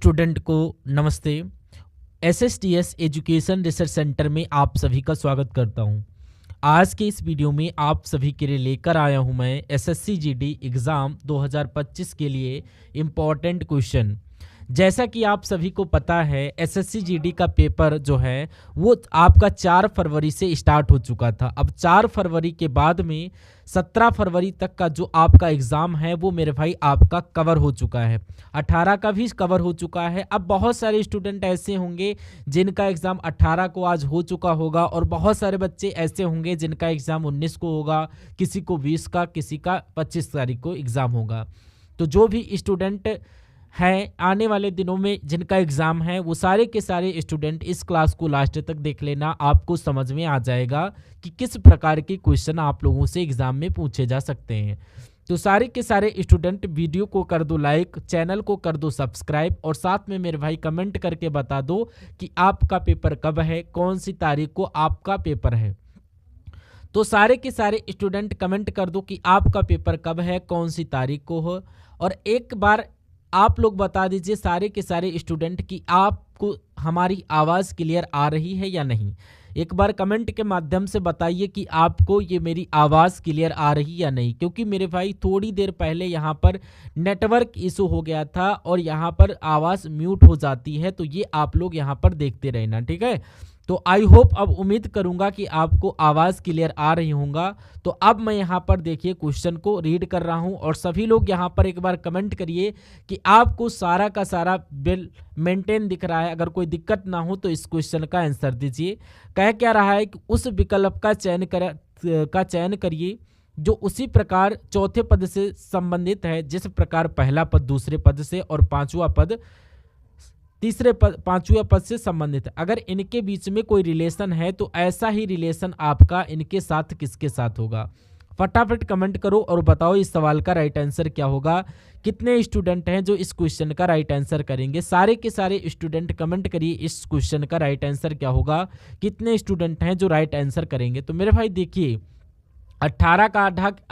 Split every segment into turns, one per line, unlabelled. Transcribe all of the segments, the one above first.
Student को नमस्ते। एसएसटीएस education research centre में आप सभी का स्वागत करता हूं। आज के इस वीडियो में आप सभी के लिए लेकर आया हूं मैं एसएससी जीडी एग्ज़ाम 2025 के लिए इम्पॉर्टेंट क्वेश्चन। जैसा कि आप सभी को पता है, एसएससी जीडी का पेपर जो है वो आपका 4 फरवरी से स्टार्ट हो चुका था। अब 4 फरवरी के बाद में 17 फरवरी तक का जो आपका एग्ज़ाम है वो मेरे भाई आपका कवर हो चुका है। 18 का भी कवर हो चुका है। अब बहुत सारे स्टूडेंट ऐसे होंगे जिनका एग्ज़ाम 18 को आज हो चुका होगा और बहुत सारे बच्चे ऐसे होंगे जिनका एग्ज़ाम 19 को होगा, किसी को 20 का, किसी का 25 तारीख को एग्ज़ाम होगा। तो जो भी स्टूडेंट हैं आने वाले दिनों में जिनका एग्ज़ाम है वो सारे के सारे स्टूडेंट इस क्लास को लास्ट तक देख लेना, आपको समझ में आ जाएगा कि किस प्रकार के क्वेश्चन आप लोगों से एग्ज़ाम में पूछे जा सकते हैं। तो सारे के सारे स्टूडेंट वीडियो को कर दो लाइक, चैनल को कर दो सब्सक्राइब और साथ में मेरे भाई कमेंट करके बता दो कि आपका पेपर कब है, कौन सी तारीख को आपका पेपर है। तो सारे के सारे स्टूडेंट कमेंट कर दो कि आपका पेपर कब है, कौन सी तारीख को हो। और एक बार आप लोग बता दीजिए सारे के सारे स्टूडेंट कि आपको हमारी आवाज़ क्लियर आ रही है या नहीं। एक बार कमेंट के माध्यम से बताइए कि आपको ये मेरी आवाज़ क्लियर आ रही या नहीं, क्योंकि मेरे भाई थोड़ी देर पहले यहाँ पर नेटवर्क इशू हो गया था और यहाँ पर आवाज़ म्यूट हो जाती है। तो ये आप लोग यहाँ पर देखते रहना, ठीक है। तो आई होप, अब उम्मीद करूंगा कि आपको आवाज़ क्लियर आ रही होगा। तो अब मैं यहाँ पर देखिए क्वेश्चन को रीड कर रहा हूँ और सभी लोग यहाँ पर एक बार कमेंट करिए कि आपको सारा का सारा बिल मेंटेन दिख रहा है। अगर कोई दिक्कत ना हो तो इस क्वेश्चन का आंसर दीजिए। कह क्या रहा है कि उस विकल्प का चयन करिए जो उसी प्रकार चौथे पद से संबंधित है जिस प्रकार पहला पद दूसरे पद से और पांचवा पद पांचवें पद से संबंधित है। अगर इनके बीच में कोई रिलेशन है तो ऐसा ही रिलेशन आपका इनके साथ किसके साथ होगा। फटाफट कमेंट करो और बताओ इस सवाल का राइट आंसर क्या होगा। कितने स्टूडेंट हैं जो इस क्वेश्चन का राइट आंसर करेंगे? सारे के सारे स्टूडेंट कमेंट करिए इस क्वेश्चन का राइट आंसर क्या होगा। कितने स्टूडेंट हैं जो राइट आंसर करेंगे? तो मेरे भाई देखिए 18 का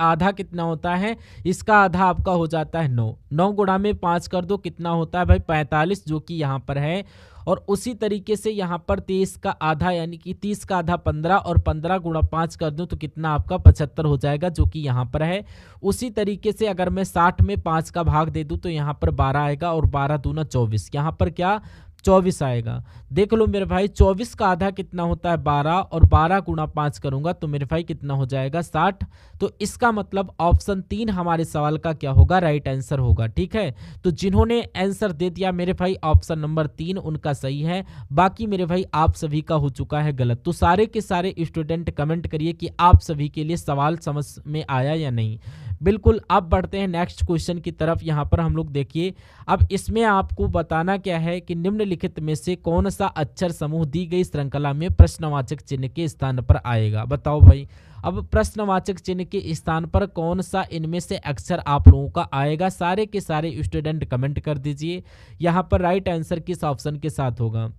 आधा कितना होता है? इसका आधा आपका हो जाता है 9। 9 गुणा में 5 कर दो, कितना होता है भाई? 45, जो कि यहाँ पर है। और उसी तरीके से यहाँ पर 23 का आधा यानी कि 30 का आधा 15 और 15 गुणा 5 कर दूं तो कितना आपका 75 हो जाएगा, जो कि यहाँ पर है। उसी तरीके से अगर मैं 60 में 5 का भाग दे दूं तो यहाँ पर 12 आएगा और 12 दूना 24, यहाँ पर क्या 24 आएगा। देख लो मेरे भाई 24 का आधा कितना होता है 12 और 12 गुणा 5 करूंगा तो मेरे भाई कितना हो जाएगा 60। तो इसका मतलब ऑप्शन 3 हमारे सवाल का क्या होगा? राइट आंसर होगा, ठीक है। तो जिन्होंने आंसर दे दिया मेरे भाई ऑप्शन नंबर 3 उनका सही है, बाकी मेरे भाई आप सभी का हो चुका है गलत। तो सारे के सारे स्टूडेंट कमेंट करिए कि आप सभी के लिए सवाल समझ में आया या नहीं। बिल्कुल, अब बढ़ते हैं नेक्स्ट क्वेश्चन की तरफ। यहाँ पर हम लोग देखिए, अब इसमें आपको बताना क्या है कि निम्नलिखित में से कौन सा अक्षर समूह दी गई श्रृंखला में प्रश्नवाचक चिन्ह के स्थान पर आएगा? बताओ भाई। अब प्रश्नवाचक चिन्ह के स्थान पर कौन सा इनमें से अक्षर आप लोगों का आएगा? सारे के सारे स्टूडेंट कमेंट कर दीजिए यहाँ पर राइट आंसर किस ऑप्शन के साथ होगा।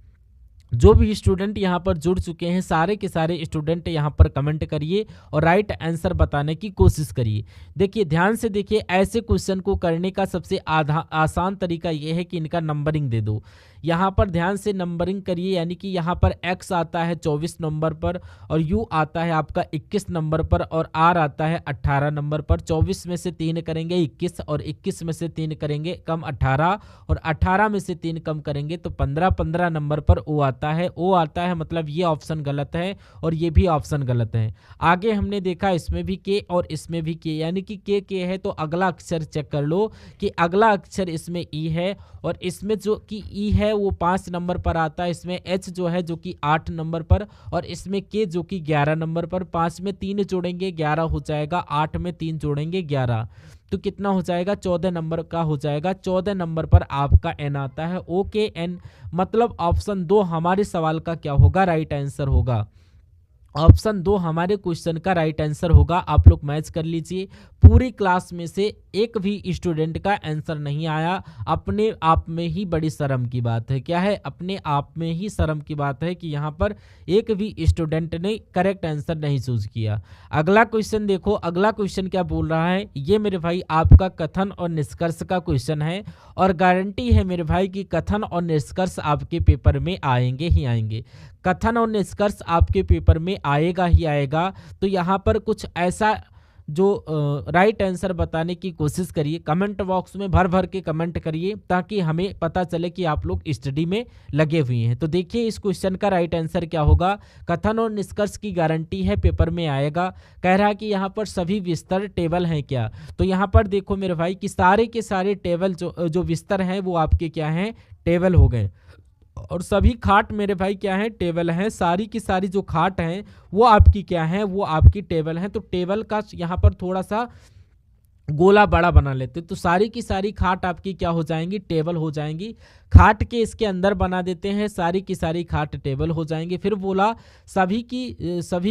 जो भी स्टूडेंट यहाँ पर जुड़ चुके हैं सारे के सारे स्टूडेंट यहाँ पर कमेंट करिए और राइट आंसर बताने की कोशिश करिए। देखिए ध्यान से देखिए, ऐसे क्वेश्चन को करने का सबसे आसान तरीका ये है कि इनका नंबरिंग दे दो। यहाँ पर ध्यान से नंबरिंग करिए, यानी कि यहाँ पर x आता है 24 नंबर पर और u आता है आपका 21 नंबर पर और r आता है 18 नंबर पर। 24 में से 3 करेंगे 21 और 21 में से 3 करेंगे कम 18 और 18 में से 3 कम करेंगे तो 15। 15 नंबर पर o आता है, मतलब ये ऑप्शन गलत है और ये भी ऑप्शन गलत है। आगे हमने देखा इसमें भी k और इसमें भी k, यानी कि k है तो अगला अक्षर चेक कर लो कि अगला अक्षर इसमें e है और इसमें जो कि e है वो 5 नंबर पर आता है। इसमें h जो है जो कि 8 नंबर पर और इसमें k जो कि 11 नंबर पर। 5 में 3 जोड़ेंगे 11 हो जाएगा, 8 में 3 जोड़ेंगे 11 तो कितना हो जाएगा 14 नंबर का हो जाएगा। 14 नंबर पर आपका n आता है। ओके, n मतलब ऑप्शन 2 हमारे सवाल का क्या होगा? राइट आंसर होगा। ऑप्शन 2 हमारे क्वेश्चन का राइट आंसर होगा। आप लोग मैच कर लीजिए। पूरी क्लास में से एक भी स्टूडेंट का आंसर नहीं आया। अपने आप में ही बड़ी शर्म की बात है। क्या है? अपने आप में ही शर्म की बात है कि यहाँ पर एक भी स्टूडेंट ने करेक्ट आंसर नहीं चूज किया। अगला क्वेश्चन देखो, अगला क्वेश्चन क्या बोल रहा है। ये मेरे भाई आपका कथन और निष्कर्ष का क्वेश्चन है और गारंटी है मेरे भाई कि कथन और निष्कर्ष आपके पेपर में आएंगे ही आएंगे। कथन और निष्कर्ष आपके पेपर में आएगा ही आएगा। तो यहाँ पर कुछ ऐसा जो राइट आंसर बताने की कोशिश करिए। कमेंट बॉक्स में भर भर के कमेंट करिए ताकि हमें पता चले कि आप लोग स्टडी में लगे हुए हैं। तो देखिए इस क्वेश्चन का राइट आंसर क्या होगा। कथन और निष्कर्ष की गारंटी है पेपर में आएगा। कह रहा है कि यहाँ पर सभी विस्तर टेबल हैं क्या। तो यहाँ पर देखो मेरे भाई कि सारे के सारे टेबल जो विस्तर हैं वो आपके क्या हैं, टेबल हो गए। और सभी खाट मेरे भाई क्या है, टेबल हैं। सारी की सारी जो खाट हैं वो आपकी क्या है, वो आपकी टेबल हैं। तो टेबल का यहाँ पर थोड़ा सा गोला बड़ा बना लेते तो सारी की सारी खाट आपकी क्या हो जाएंगी, टेबल हो जाएंगी। खाट के इसके अंदर बना देते हैं, सारी की सारी खाट टेबल हो जाएंगे। फिर बोला सभी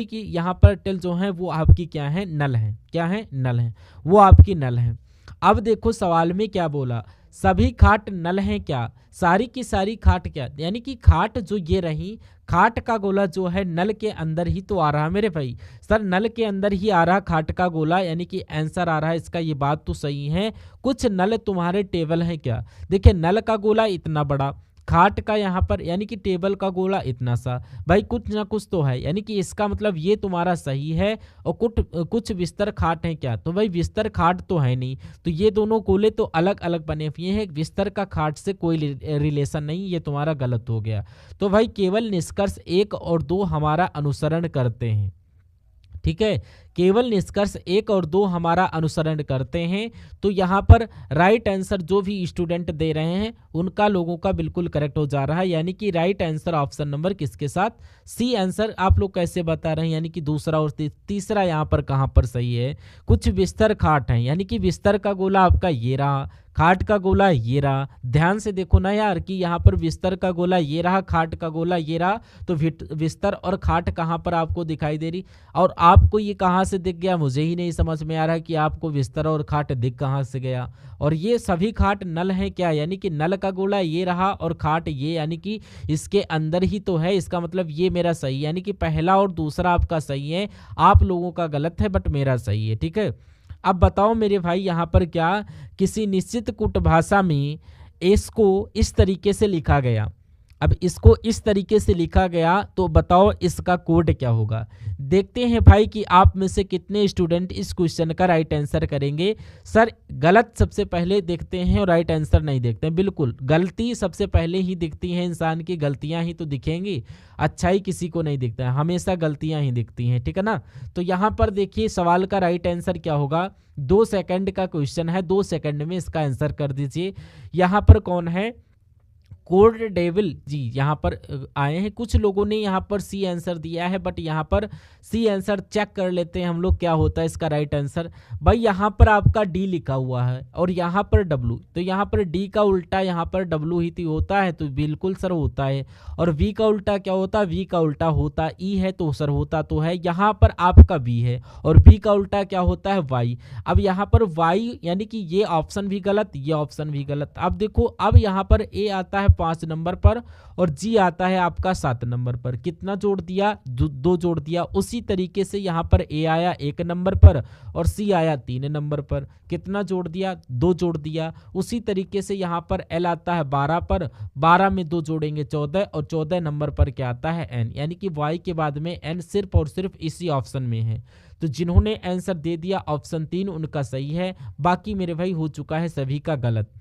की यहाँ पर टेल जो है वो आपकी क्या है, नल है। क्या है, नल है, वो आपकी नल है। अब देखो सवाल में क्या बोला, सभी खाट नल हैं क्या, सारी की सारी खाट क्या, यानी कि खाट जो ये रही, खाट का गोला जो है नल के अंदर ही तो आ रहा मेरे भाई। सर नल के अंदर ही आ रहा खाट का गोला, यानी कि आंसर आ रहा है इसका। ये बात तो सही है। कुछ नल तुम्हारे टेबल हैं क्या। देखिए नल का गोला इतना बड़ा, खाट का यहाँ पर यानी कि टेबल का गोला इतना सा, भाई कुछ ना कुछ तो है। यानी कि इसका मतलब ये तुम्हारा सही है। और कुछ बिस्तर खाट हैं क्या, तो भाई बिस्तर खाट तो है नहीं। तो ये दोनों गोले तो अलग अलग बने हुए हैं, बिस्तर का खाट से कोई रिलेशन नहीं, ये तुम्हारा गलत हो गया। तो भाई केवल निष्कर्ष 1 और 2 हमारा अनुसरण करते हैं। ठीक है, केवल निष्कर्ष 1 और 2 हमारा अनुसरण करते हैं। तो यहाँ पर राइट आंसर जो भी स्टूडेंट दे रहे हैं उनका लोगों का बिल्कुल करेक्ट हो जा रहा है। यानी कि राइट आंसर ऑप्शन नंबर किसके साथ, सी आंसर। आप लोग कैसे बता रहे हैं, यानी कि दूसरा और तीसरा यहाँ पर कहाँ पर सही है। कुछ बिस्तर खाट हैं, यानी कि बिस्तर का गोला आपका ये रहा, खाट का गोला ये रहा। ध्यान से देखो ना यार कि यहाँ पर बिस्तर का गोला ये रहा, खाट का गोला ये रहा। तो बिस्तर और खाट कहाँ पर आपको दिखाई दे रही, और आपको ये कहाँ से दिख गया, मुझे ही नहीं समझ में आ रहा कि आपको बिस्तर और खाट दिख कहाँ से गया। और ये सभी खाट नल हैं क्या, यानी कि नल का गोला ये रहा और खाट ये, यानी कि इसके अंदर ही तो है। इसका मतलब ये मेरा सही, यानी कि पहला और दूसरा आपका सही है, आप लोगों का गलत है बट मेरा सही है। ठीक है, अब बताओ मेरे भाई यहाँ पर क्या किसी निश्चित कुट भाषा में इसको इस तरीके से लिखा गया। अब इसको इस तरीके से लिखा गया तो बताओ इसका कोड क्या होगा। देखते हैं भाई कि आप में से कितने स्टूडेंट इस क्वेश्चन का राइट आंसर करेंगे। सर गलत सबसे पहले देखते हैं और राइट आंसर नहीं देखते हैं। बिल्कुल गलती सबसे पहले ही दिखती हैं, इंसान की गलतियां ही तो दिखेंगी, अच्छाई किसी को नहीं दिखता है, हमेशा गलतियां ही दिखती हैं। ठीक है ना। तो यहाँ पर देखिए सवाल का राइट आंसर क्या होगा। 2 सेकंड का क्वेश्चन है, 2 सेकंड में इसका आंसर कर दीजिए। यहाँ पर कौन है, कोड डेविल जी यहाँ पर आए हैं। कुछ लोगों ने यहाँ पर सी आंसर दिया है, बट यहाँ पर सी आंसर चेक कर लेते हैं हम लोग क्या होता है इसका राइट आंसर। भाई यहाँ पर आपका डी लिखा हुआ है और यहाँ पर डब्लू, तो यहाँ पर डी का उल्टा यहाँ पर डब्लू ही होता है, तो बिल्कुल सर होता है। और वी का उल्टा क्या होता है, वी का उल्टा होता ई है, तो सर होता तो है। यहाँ पर आपका बी है और बी का उल्टा क्या होता है, वाई। अब यहाँ पर वाई यानी कि ये ऑप्शन भी गलत, ये ऑप्शन भी गलत। अब देखो अब यहाँ पर ए आता है 5 नंबर पर और जी आता है आपका 7 नंबर पर। कितना जोड़ दिया, 2 जोड़ दिया। उसी तरीके से यहाँ पर ए आया 1 नंबर पर और सी आया 3 नंबर पर। कितना जोड़ दिया, 2 जोड़ दिया। उसी तरीके से यहाँ पर एल आता है 12 पर, 12 में 2 जोड़ेंगे 14 और 14 नंबर पर क्या आता है, एन। यानी कि वाई के बाद में एन सिर्फ और सिर्फ इसी ऑप्शन में है। तो जिन्होंने आंसर दे दिया ऑप्शन 3 उनका सही है, बाकी मेरे भाई हो चुका है सभी का गलत।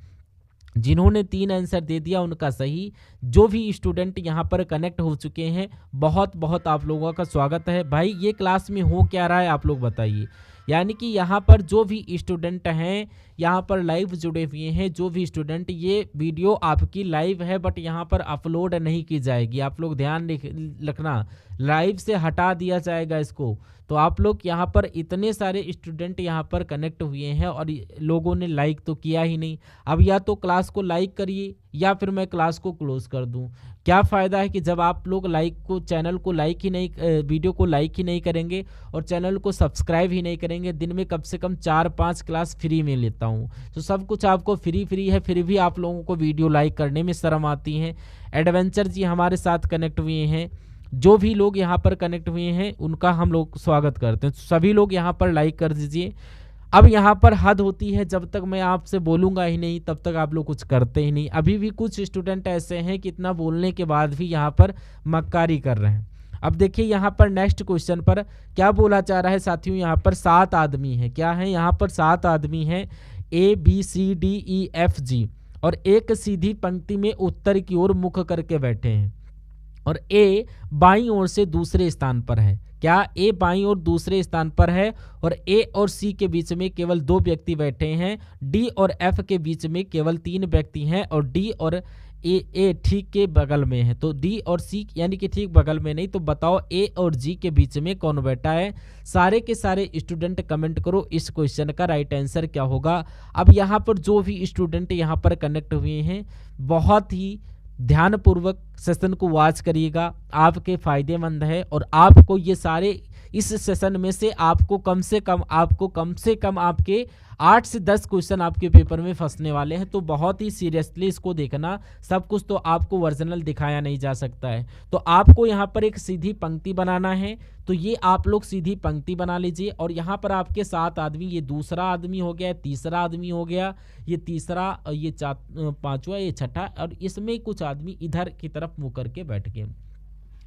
जिन्होंने 3 आंसर दे दिया उनका सही। जो भी स्टूडेंट यहाँ पर कनेक्ट हो चुके हैं बहुत बहुत आप लोगों का स्वागत है। भाई ये क्लास में हो क्या रहा है आप लोग बताइए। यानी कि यहाँ पर जो भी स्टूडेंट हैं यहाँ पर लाइव जुड़े हुए हैं जो भी स्टूडेंट, ये वीडियो आपकी लाइव है बट यहाँ पर अपलोड नहीं की जाएगी। आप लोग ध्यान रखना, लाइव से हटा दिया जाएगा इसको। तो आप लोग यहाँ पर इतने सारे स्टूडेंट यहाँ पर कनेक्ट हुए हैं और लोगों ने लाइक तो किया ही नहीं। अब या तो क्लास को लाइक करिए या फिर मैं क्लास को क्लोज कर दूं। क्या फ़ायदा है कि जब आप लोग चैनल को लाइक ही नहीं, वीडियो को लाइक ही नहीं करेंगे और चैनल को सब्सक्राइब ही नहीं करेंगे। दिन में कम से कम 4-5 क्लास फ्री में लेता हूँ, तो सब कुछ आपको फ्री है, फिर भी आप लोगों को वीडियो लाइक करने में शर्म आती है। एडवेंचर जी हमारे साथ कनेक्ट हुए हैं, जो भी लोग यहाँ पर कनेक्ट हुए हैं उनका हम लोग स्वागत करते हैं। सभी लोग यहाँ पर लाइक कर दीजिए। अब यहाँ पर हद होती है, जब तक मैं आपसे बोलूँगा ही नहीं तब तक आप लोग कुछ करते ही नहीं। अभी भी कुछ स्टूडेंट ऐसे हैं कि इतना बोलने के बाद भी यहाँ पर मक्कारी कर रहे हैं। अब देखिए यहाँ पर नेक्स्ट क्वेश्चन पर क्या बोला जा रहा है साथियों, यहाँ पर 7 आदमी हैं। क्या है, यहाँ पर 7 आदमी हैं, ABCDEFG, और एक सीधी पंक्ति में उत्तर की ओर मुख करके बैठे हैं और ए बाईं ओर से दूसरे स्थान पर है। क्या ए बाईं ओर दूसरे स्थान पर है और ए और सी के बीच में केवल 2 व्यक्ति बैठे हैं, डी और एफ के बीच में केवल 3 व्यक्ति हैं और डी और ए ठीक के बगल में है। तो डी और सी यानी कि ठीक बगल में नहीं, तो बताओ ए और जी के बीच में कौन बैठा है। सारे के सारे स्टूडेंट कमेंट करो इस क्वेश्चन का राइट आंसर क्या होगा। अब यहाँ पर जो भी स्टूडेंट यहाँ पर कनेक्ट हुए हैं, बहुत ही ध्यानपूर्वक सेशन को वॉच करिएगा, आपके फायदेमंद है। और आपको ये सारे इस सेशन में से आपको कम से कम आपके 8 से 10 क्वेश्चन आपके पेपर में फंसने वाले हैं। तो बहुत ही सीरियसली इसको देखना। सब कुछ तो आपको ओरिजिनल दिखाया नहीं जा सकता है। तो आपको यहाँ पर एक सीधी पंक्ति बनाना है, तो ये आप लोग सीधी पंक्ति बना लीजिए। और यहाँ पर आपके 7 आदमी, ये दूसरा आदमी हो गया, तीसरा आदमी हो गया, ये तीसरा, ये पांचवा, ये छठा, और इसमें कुछ आदमी इधर की तरफ मुँह करके बैठ गए।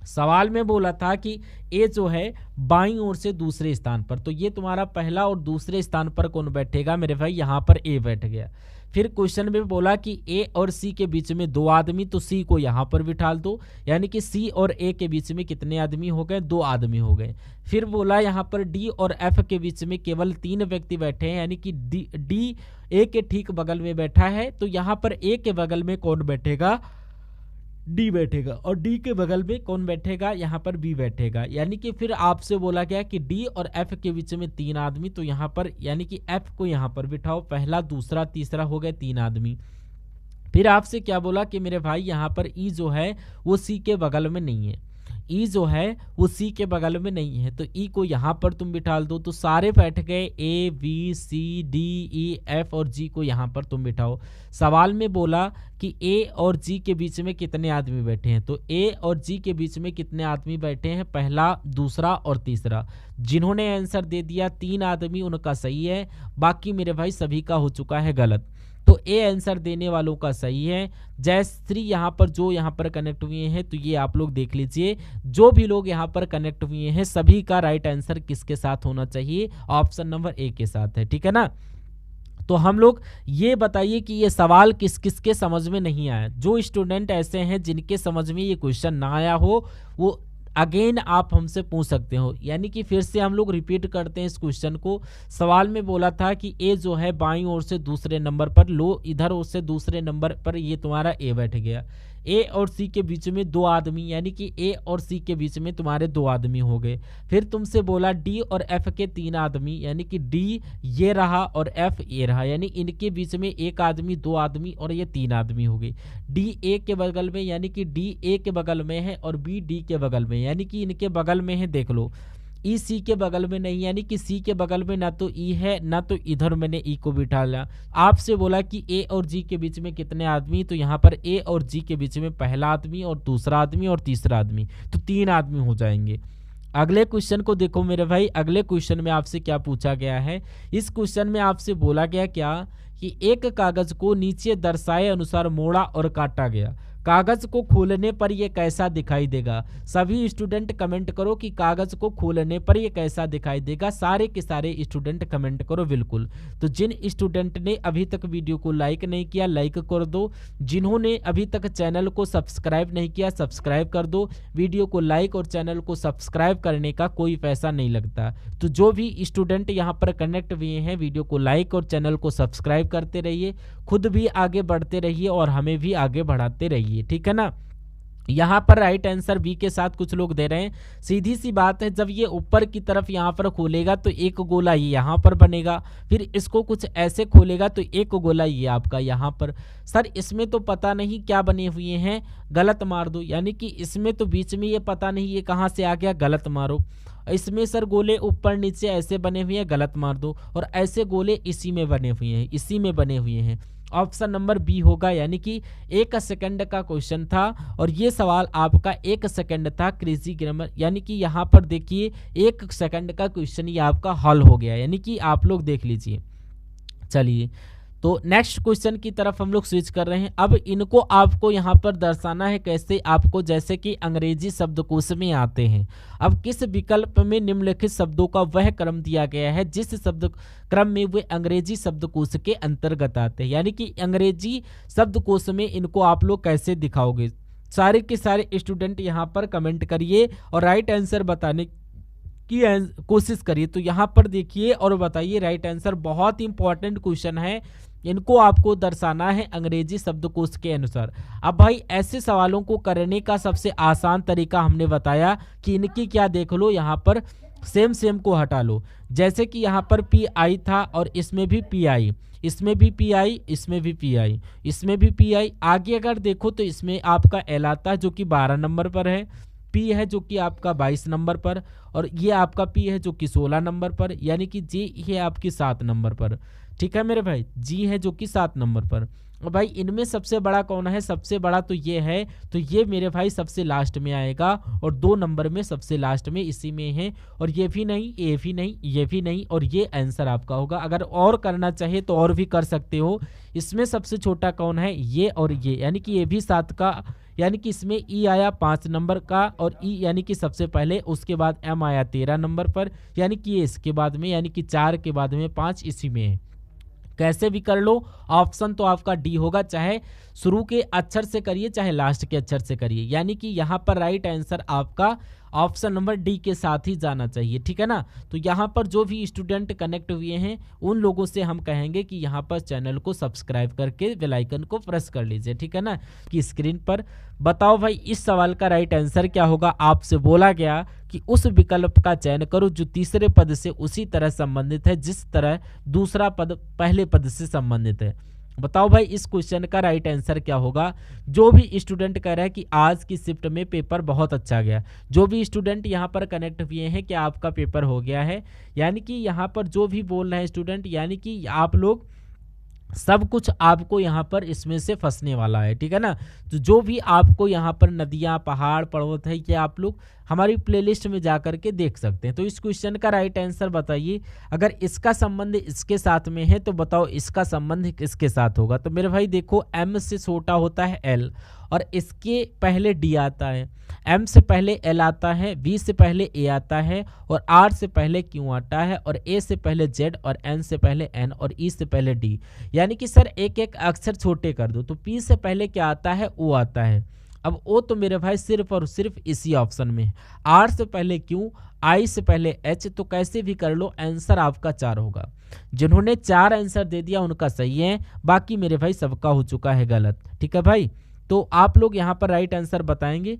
सवाल में बोला था कि ए जो है बाईं ओर से दूसरे स्थान पर, तो ये तुम्हारा पहला और दूसरे स्थान पर कौन बैठेगा मेरे भाई, यहाँ पर ए बैठ गया। फिर क्वेश्चन में बोला कि ए और सी के बीच में 2 आदमी, तो सी को यहाँ पर बिठा दो, यानी कि सी और ए के बीच में कितने आदमी हो गए, 2 आदमी हो गए। फिर बोला यहाँ पर डी और एफ के बीच में केवल 3 व्यक्ति बैठे हैं, यानी कि डी ए के ठीक बगल में बैठा है, तो यहाँ पर ए के बगल में कौन बैठेगा, डी बैठेगा, और डी के बगल में कौन बैठेगा, यहाँ पर बी बैठेगा। यानी कि फिर आपसे बोला गया कि डी और एफ के बीच में 3 आदमी, तो यहाँ पर यानी कि एफ को यहाँ पर बिठाओ, पहला, दूसरा, तीसरा हो गए 3 आदमी। फिर आपसे क्या बोला कि मेरे भाई यहाँ पर ई जो है वो सी के बगल में नहीं है, ई जो है वो सी के बगल में नहीं है, तो ई को यहाँ पर तुम बिठा दो। तो सारे बैठ गए, A B C D E F और जी को यहाँ पर तुम बिठाओ। सवाल में बोला कि ए और जी के बीच में कितने आदमी बैठे हैं, तो ए और जी के बीच में कितने आदमी बैठे हैं, पहला, दूसरा और तीसरा। जिन्होंने आंसर दे दिया 3 आदमी, उनका सही है, बाकी मेरे भाई सभी का हो चुका है गलत। तो ए आंसर देने वालों का सही है। जयश्री यहाँ पर जो यहाँ पर कनेक्ट हुए हैं, तो ये आप लोग देख लीजिए, जो भी लोग यहाँ पर कनेक्ट हुए हैं सभी का राइट आंसर किसके साथ होना चाहिए, ऑप्शन नंबर ए के साथ है, ठीक है ना। तो हम लोग ये बताइए कि ये सवाल किस किस के समझ में नहीं आया। जो स्टूडेंट ऐसे हैं जिनके समझ में ये क्वेश्चन ना आया हो, वो अगेन आप हमसे पूछ सकते हो, यानी कि फिर से हम लोग रिपीट करते हैं इस क्वेश्चन को। सवाल में बोला था कि ए जो है बाईं ओर से दूसरे नंबर पर, लो इधर ओर से दूसरे नंबर पर ये तुम्हारा ए बैठ गया। ए और सी के बीच में 2 आदमी, यानी कि ए और सी के बीच में तुम्हारे 2 आदमी हो गए। फिर तुमसे बोला डी और एफ के 3 आदमी, यानी कि डी ये रहा और एफ ये रहा, यानी इनके बीच में 1 आदमी, 2 आदमी और ये 3 आदमी हो गए। डी ए के बगल में, यानी कि डी ए के बगल में है और बी डी के बगल में, यानी कि इनके बगल में है, देख लो। ई सी के बगल में नहीं, यानी कि सी के बगल में ना तो ई है ना तो इधर मैंने ई को बिठा लिया। आपसे बोला कि ए और जी के बीच में कितने आदमी, तो यहाँ पर ए और जी के बीच में पहला आदमी और दूसरा आदमी और तीसरा आदमी, तो 3 आदमी हो जाएंगे। अगले क्वेश्चन को देखो मेरे भाई, अगले क्वेश्चन में आपसे क्या पूछा गया है। इस क्वेश्चन में आपसे बोला गया क्या कि एक कागज को नीचे दर्शाए अनुसार मोड़ा और काटा गया। कागज को खोलने पर ये कैसा दिखाई देगा। सभी स्टूडेंट कमेंट करो कि कागज को खोलने पर ये कैसा दिखाई देगा। सारे के सारे स्टूडेंट कमेंट करो बिल्कुल। तो जिन स्टूडेंट ने अभी तक वीडियो को लाइक नहीं किया लाइक कर दो, जिन्होंने अभी तक चैनल को सब्सक्राइब नहीं किया सब्सक्राइब कर दो। वीडियो को लाइक और चैनल को सब्सक्राइब करने का कोई पैसा नहीं लगता। तो जो भी स्टूडेंट यहाँ पर कनेक्ट हुए हैं वीडियो को लाइक और चैनल को सब्सक्राइब करते रहिए, खुद भी आगे बढ़ते रहिए और हमें भी आगे बढ़ाते रहिए, ठीक है ना। यहाँ पर राइट आंसर बी के साथ कुछ लोग दे रहे हैं। सीधी सी बात है, जब ये ऊपर की तरफ यहाँ पर खोलेगा तो एक गोला ये यहाँ पर बनेगा, फिर इसको कुछ ऐसे खोलेगा तो एक गोला ये आपका यहाँ पर। सर इसमें तो पता नहीं क्या बने हुए हैं, गलत मार दो। यानी कि इसमें तो बीच में ये पता नहीं ये कहाँ से आ गया, गलत मारो। इसमें सर गोले ऊपर नीचे ऐसे बने हुए हैं, गलत मार दो। और ऐसे गोले इसी में बने हुए हैं, इसी में बने हुए हैं। ऑप्शन नंबर बी होगा। यानी कि 1 सेकंड का क्वेश्चन था और ये सवाल आपका 1 सेकंड था क्रेजी ग्रामर। यानी कि यहाँ पर देखिए 1 सेकंड का क्वेश्चन ये आपका हल हो गया। यानी कि आप लोग देख लीजिए। चलिए तो नेक्स्ट क्वेश्चन की तरफ हम लोग स्विच कर रहे हैं। अब इनको आपको यहाँ पर दर्शाना है कैसे, आपको जैसे कि अंग्रेजी शब्दकोश में आते हैं। अब किस विकल्प में निम्नलिखित शब्दों का वह क्रम दिया गया है जिस शब्द क्रम में वे अंग्रेजी शब्दकोश के अंतर्गत आते हैं। यानी कि अंग्रेजी शब्दकोश में इनको आप लोग कैसे दिखाओगे। सारे के सारे स्टूडेंट यहाँ पर कमेंट करिए और राइट आंसर बताने की कोशिश करिए। तो यहाँ पर देखिए और बताइए राइट आंसर। बहुत इंपॉर्टेंट क्वेश्चन है, इनको आपको दर्शाना है अंग्रेजी शब्दकोश के अनुसार। अब भाई ऐसे सवालों को करने का सबसे आसान तरीका हमने बताया कि इनकी क्या देख लो, यहाँ पर सेम को हटा लो। जैसे कि यहाँ पर पी आई था और इसमें भी पी आई, इसमें भी पी आई, इसमें भी पी आई, इसमें भी पी आई। आगे अगर देखो तो इसमें आपका एल आता है जो कि 12 नंबर पर है, पी है जो कि आपका 22 नंबर पर, और ये आपका पी है जो कि 16 नंबर पर। यानी कि जी है आपकी 7 नंबर पर। ठीक है मेरे भाई, जी है जो कि 7 नंबर पर। और भाई इनमें सबसे बड़ा कौन है, सबसे बड़ा तो ये है, तो ये मेरे भाई सबसे लास्ट में आएगा और 2 नंबर में सबसे लास्ट में इसी में है। और ये भी नहीं, ये भी नहीं, ये भी नहीं, और ये आंसर आपका होगा। अगर और करना चाहे तो और भी कर सकते हो। इसमें सबसे छोटा कौन है, ये और ये, यानी कि ये भी 7 का। यानी कि इसमें ई आया 5 नंबर का और ई यानी कि सबसे पहले, उसके बाद एम आया 13 नंबर पर। यानी कि ये इसके बाद में, यानी कि 4 के बाद में 5 इसी में है। कैसे भी कर लो, ऑप्शन तो आपका डी होगा। चाहे शुरू के अक्षर से करिए चाहे लास्ट के अक्षर से करिए। यानी कि यहाँ पर राइट आंसर आपका ऑप्शन नंबर डी के साथ ही जाना चाहिए, ठीक है ना। तो यहाँ पर जो भी स्टूडेंट कनेक्ट हुए हैं उन लोगों से हम कहेंगे कि यहाँ पर चैनल को सब्सक्राइब करके बेल आइकन को प्रेस कर लीजिए, ठीक है ना, कि स्क्रीन पर। बताओ भाई इस सवाल का राइट आंसर क्या होगा। आपसे बोला गया कि उस विकल्प का चयन करो जो तीसरे पद से उसी तरह संबंधित है जिस तरह दूसरा पद पहले पद से संबंधित है। बताओ भाई इस क्वेश्चन का राइट आंसर क्या होगा। जो भी स्टूडेंट कह रहा है कि आज की शिफ्ट में पेपर बहुत अच्छा गया, जो भी स्टूडेंट यहाँ पर कनेक्ट हुए हैं कि आपका पेपर हो गया है, यानी कि यहाँ पर जो भी बोल रहे हैं स्टूडेंट, यानी कि आप लोग सब कुछ आपको यहाँ पर इसमें से फंसने वाला है, ठीक है ना। तो जो भी आपको यहाँ पर नदियाँ पहाड़ पर्वत है ये आप लोग हमारी प्लेलिस्ट में जा कर के देख सकते हैं। तो इस क्वेश्चन का राइट आंसर बताइए। अगर इसका संबंध इसके साथ में है तो बताओ इसका संबंध किसके साथ होगा। तो मेरे भाई देखो एम से छोटा होता है एल और इसके पहले डी आता है, एम से पहले एल आता है, बी से पहले ए आता है और आर से पहले क्यू आता है और ए से पहले जेड और एन से पहले एन और ई से पहले डी। यानी कि सर एक एक अक्षर छोटे कर दो। तो पी से पहले क्या आता है, ओ आता है। अब ओ तो मेरे भाई सिर्फ और सिर्फ इसी ऑप्शन में है। आर से पहले क्यू, आई से पहले एच, तो कैसे भी कर लो आंसर आपका 4 होगा। जिन्होंने 4 आंसर दे दिया उनका सही है, बाकी मेरे भाई सबका हो चुका है गलत, ठीक है भाई। तो आप लोग यहाँ पर राइट आंसर बताएंगे।